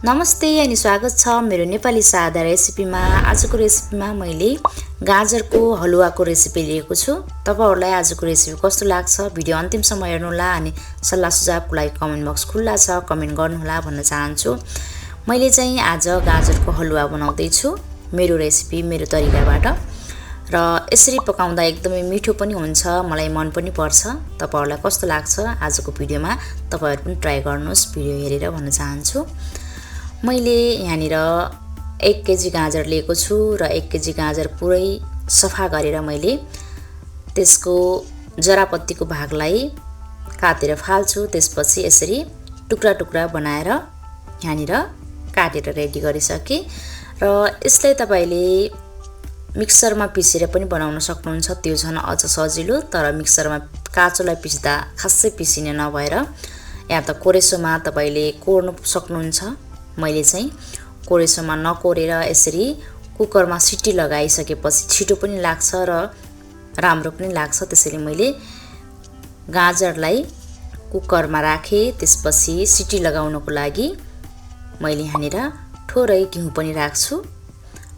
नमस्ते अनि स्वागत छ मेरो नेपाली सादा रेसिपीमा। आजको रेसिपीमा मैले गाजरको हलुवाको रेसिपी लिएको छु। तपाईहरुलाई आजको रेसिपी कस्तो लाग्छ भिडियो अन्तिमसम्म हेर्नुहोला अनि सल्लाह सुझावको लागि कमेन्ट बक्स खुल्ला छ, कमेन्ट गर्नुहोला भन्न चाहन्छु। मैले चाहिँ आज गाजरको हलुवा बनाउँदै छु मेरो रेसिपी मेरो तरिकाबाट र यसरी पकाउँदा एकदमै मिठो पनि हुन्छ, मलाई मन पनि पर्छ। तपाईहरुलाई कस्तो लाग्छ आजको भिडियोमा तपाईहरु पनि ट्राई गर्नुहोस् भिडियो हेरेर भन्न चाहन्छु। मैले यहाँनिर 1 केजी गाजर लिएको छु र 1 केजी गाजर पुरै सफा गरेर मैले त्यसको जरापत्तीको भागलाई काटेर फाल्छु। त्यसपछि यसरी टुक्रा टुक्रा बनाएर यहाँनिर काटेर रेडी गरिसके र यसलाई तपाईले मिक्सरमा पिसेर पनि बनाउन सक्नुहुन्छ, त्यो झन् अझ सजिलो। तर मिक्सरमा काँचोलाई पिस्दा खासै पिसिने नभएर या त कोरेसोमा तपाईले कोर्न सक्नुहुन्छ। मैले चाहिँ कोरेसोमा नकोरेर यसरी कुकरमा सिटी लगाइसकेपछि छिटो पनि लाग्छ र राम्रो पनि लाग्छ। त्यसैले मैले गाजरलाई कुकरमा राखे। त्यसपछि सिटी लगाउनको लागि मैले यहाँनिर थोरै घिउ पनि राख्छु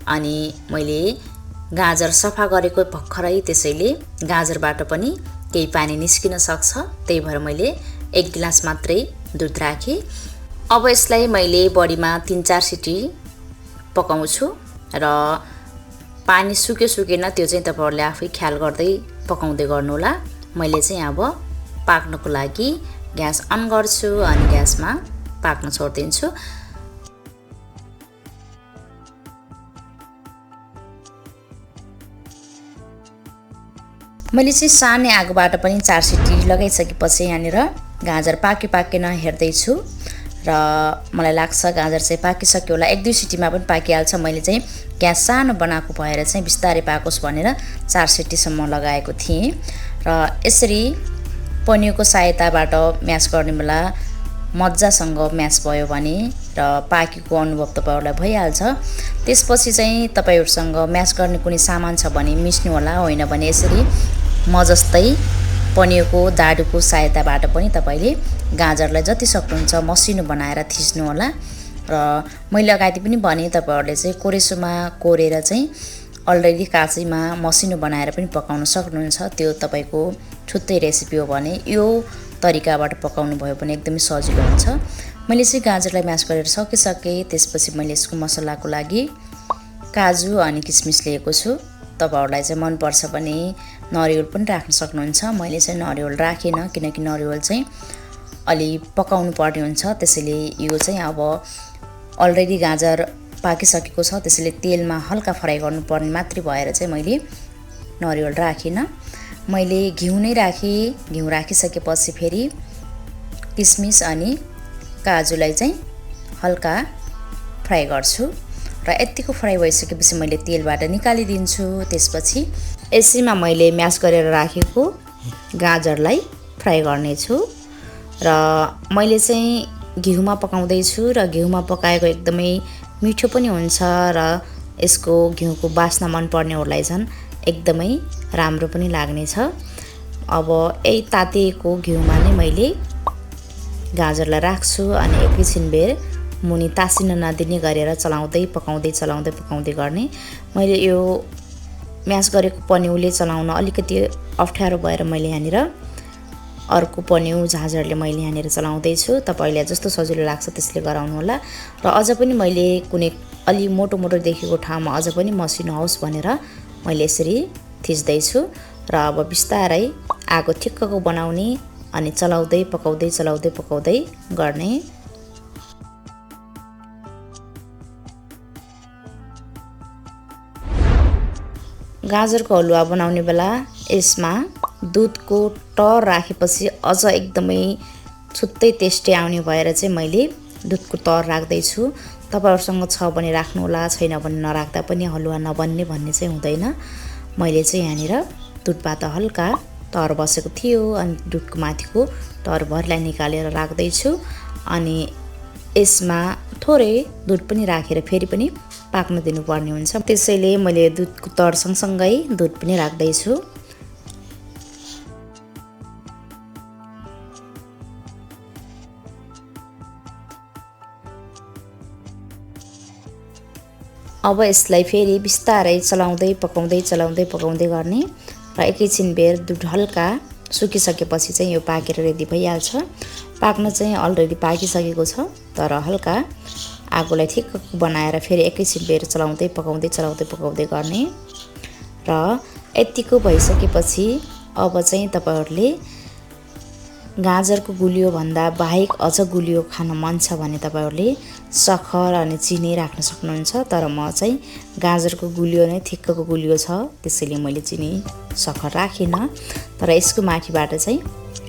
अनि मैले गाजर सफा गरेको भर्खरै, त्यसैले गाजरबाट पनि केही पानी निस्किन सक्छ। त्यही भएर मैले 1 गिलास मात्रै दुध राखे। अब यसलाई मैले बढीमा 3-4 सिटी पकाउँछु र पानी सुक्यो सुकेन त्यो चाहिँ तपाईहरुले आफै ख्याल गर्दै पकाउँदै गर्नुहोला। मैले चाहिँ अब पाक्नको लागि ग्यास अन गर्छु अनि ग्यासमा पाक्न छोड्दिन्छु। मैले चाहिँ सानै आगोबाट पनि 4 सिटी लगाइसकेपछि यहाँनिर गाजर पाकेन हेर्दै छु र मलाई लाग्छ गाजर चाहिँ पाकिसक्यो होला। 1-2 सिटीमा पनि पाकिहाल्छ। मैले चाहिँ ग्यास सानो बनाएको भएर चाहिँ बिस्तारै पाकोस् भनेर 4 सिटीसम्म लगाएको थिएँ र यसरी पनियोको सहायताबाट म्यास गर्ने बेला मज्जासँग म्यास भयो भने र पाकेको अनुभव तपाईहरुलाई भइहाल्छ। त्यसपछि चाहिँ तपाईहरुसँग म्यास गर्ने कुनै सामान छ भने मिस्नु होला, होइन भने यसरी म जस्तै पनियोको दाडुको सहायताबाट पनि तपाईले गाजरलाई जति सक्नुहुन्छ मसिनो बनाएर थिच्नु होला। र मैले अगाडि पनि भने तपाईहरुले चाहिँ कोरेसोमा कोरेर चाहिँ अलरेडी काँचैमा मसिनो बनाएर पनि पकाउन सक्नुहुन्छ। त्यो तपाईको छुट्टै रेसिपी हो भने यो तरिकाबाट पकाउनु भयो भने एकदमै सजिलो हुन्छ। मैले चाहिँ गाजरलाई म्यास गरेर सकिसके। त्यसपछि मैले यसको मसलाको लागि काजु अनि किसमिस लिएको छु। तपाईहरुलाई चाहिँ मन पर्छ भने नरिवल पनि राख्न सक्नुहुन्छ। मैले चाहिँ नरिवल राखेन किनकि नरिवल चाहिँ अलि पकाउनु पर्ने हुन्छ। त्यसैले यो चाहिँ अब अलरेडी गाजर पाकिसकेको छ, त्यसैले तेलमा हल्का फ्राई गर्नुपर्ने मात्रै भएर चाहिँ मैले नरिवल राखिन। मैले घिउ नै राखे। घिउ राखिसकेपछि फेरि किसमिस अनि काजुलाई चाहिँ हल्का फ्राई गर्छु र यतिको फ्राई भइसकेपछि मैले तेलबाट निकालिदिन्छु। त्यसपछि यसैमा मैले म्यास गरेर राखेको गाजरलाई फ्राई गर्नेछु र मैले चाहिँ घिउमा पकाउँदै छु र घिउमा पकाएको एकदमै मिठो पनि हुन्छ र यसको घिउको बास्ना मन पर्नेहरुलाई झन् एकदमै राम्रो पनि लाग्नेछ। अब यही तातेको घिउमा नै मैले गाजरलाई राख्छु अनि एकैछिन बेर मुनि तासिन नदिने गरेर चलाउँदै पकाउँदै गर्ने। मैले यो म्यास गरेको पन्युले चलाउन अलिकति अप्ठ्यारो भएर मैले यहाँनिर अर्को पन्यु झाँजरले मैले यहाँनिर चलाउँदै छु। तपाईलाई जस्तो सजिलो लाग्छ त्यसले गराउनु होला। र अझ पनि मैले कुनै अलि मोटो देखेको ठाउँमा अझ पनि मसिनो होस् भनेर मैले यसरी थिच्दै छु र अब बिस्तारै आगो ठिक्कको बनाउने अनि चलाउँदै पकाउँदै गर्ने। गाजरको हलुवा बनाउने बेला यसमा दुधको टर राखेपछि अझ एकदमै छुट्टै टेस्टी आउने भएर चाहिँ मैले दुधको तर राख्दै छु। तपाईहरुसँग छ भने राख्नु होला, छैन भने नराख्दा पनि हलुवा नबन्ने भन्ने चाहिँ हुँदैन। मैले चाहिँ यहाँनिर दुधबाट हल्का तर बसेको थियो अनि दुधको माथिको तरभरलाई निकालेर राख्दै छु अनि यसमा थोरै दुध पनि राखेर फेरि पनि पाक्न दिनुपर्ने हुन्छ। त्यसैले मैले दुधको तर सँगसँगै दुध पनि राख्दै छु। अब यसलाई फेरि बिस्तारै चलाउँदै पकाउँदै गर्ने र एकैछिन बेर दुध हल्का सुकिसकेपछि चाहिँ यो पाकेर रेडी भइहाल्छ। पाक्न चाहिँ अलरेडी पाकिसकेको छ, तर हल्का आगोलाई ठिक्क बनाएर फेरि एकैछिन बेर चलाउँदै पकाउँदै गर्ने र यतिको भइसकेपछि अब चाहिँ तपाईहरुले गाजरको गुलियो भन्दा बाहेक अझ गुलियो खान मन छ भने तपाईहरुले सक्खर अनि चिनी राख्न सक्नुहुन्छ, तर म चाहिँ गाजरको गुलियो नै ठिक्कको गुलियो छ त्यसैले मैले चिनी सक्खर राखिन। तर यसको माथिबाट चाहिँ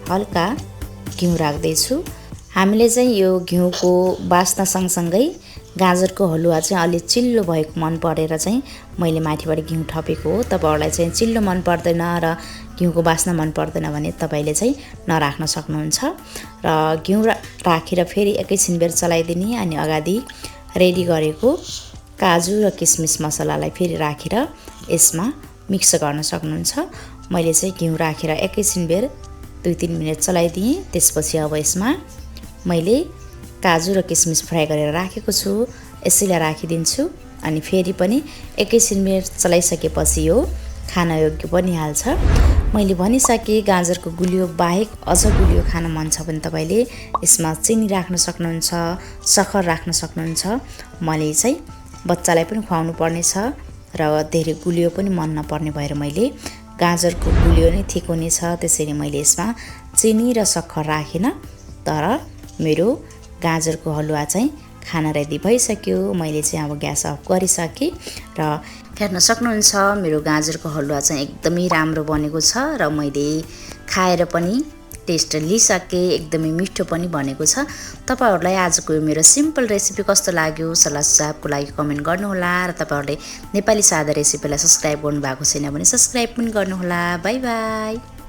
हल्का घिउ राख्दै छु। हामीले चाहिँ यो घिउको बास्ना सँगसँगै गाजरको हलुवा चाहिँ अलि चिल्लो भएको मन परेर चाहिँ मैले माथिबाट घिउ थपेको हो। तपाईहरुलाई चाहिँ चिल्लो मन पर्दैन र घिउको बास्ना मन पर्दैन भने तपाईले चाहिँ नराख्न सक्नुहुन्छ। र घिउ राखेर फेरि एकैछिन बेर चलाइदिने अनि अगाडि रेडी गरेको काजु र किसमिस मसलालाई फेरि राखेर यसमा मिक्स गर्न सक्नुहुन्छ। मैले चाहिँ घिउ राखेर एकैछिन बेर 2-3 मिनेट चलाइदिएँ। त्यसपछि अब यसमा मैले काजु र किसमिस फ्राई गरेर राखेको छु, यसैलाई राखिदिन्छु अनि फेरि पनि एकैछिन बेर चलाइसकेपछि यो खान योग्य बनिहाल्छ। मैले भनिसके गाजरको गुलियो बाहेक अझ गुलियो खान मन छ भने तपाईले यसमा चिनी राख्न सक्नुहुन्छ, सक्खर राख्न सक्नुहुन्छ। मैले चाहिँ बच्चालाई पनि खुवाउनु पर्ने छ र धेरै गुलियो पनि मन नपर्ने भएर मैले गाजरको गुलियो नै ठिक हुनेछ, त्यसैले मैले यसमा चिनी र सक्खर राखिन। तर मेरो गाजरको हलुवा चाहिँ खाना रेडी भइसक्यो। मैले चाहिँ अब ग्यास अफ गरिसकेँ र हेर्न सक्नुहुन्छ मेरो गाजरको हलुवा चाहिँ एकदमै राम्रो बनेको छ र मैले खाएर पनि टेस्ट लिइसकेँ, एकदमै मिठो पनि बनेको छ। तपाईहरुलाई आजको यो मेरो सिम्पल रेसिपी कस्तो लाग्यो सल्लाह सुझावको लागि कमेन्ट गर्नुहोला र तपाईहरुले नेपाली सादा रेसिपीलाई सब्स्क्राइब गर्नुभएको छैन भने सब्स्क्राइब पनि गर्नुहोला। Bye bye.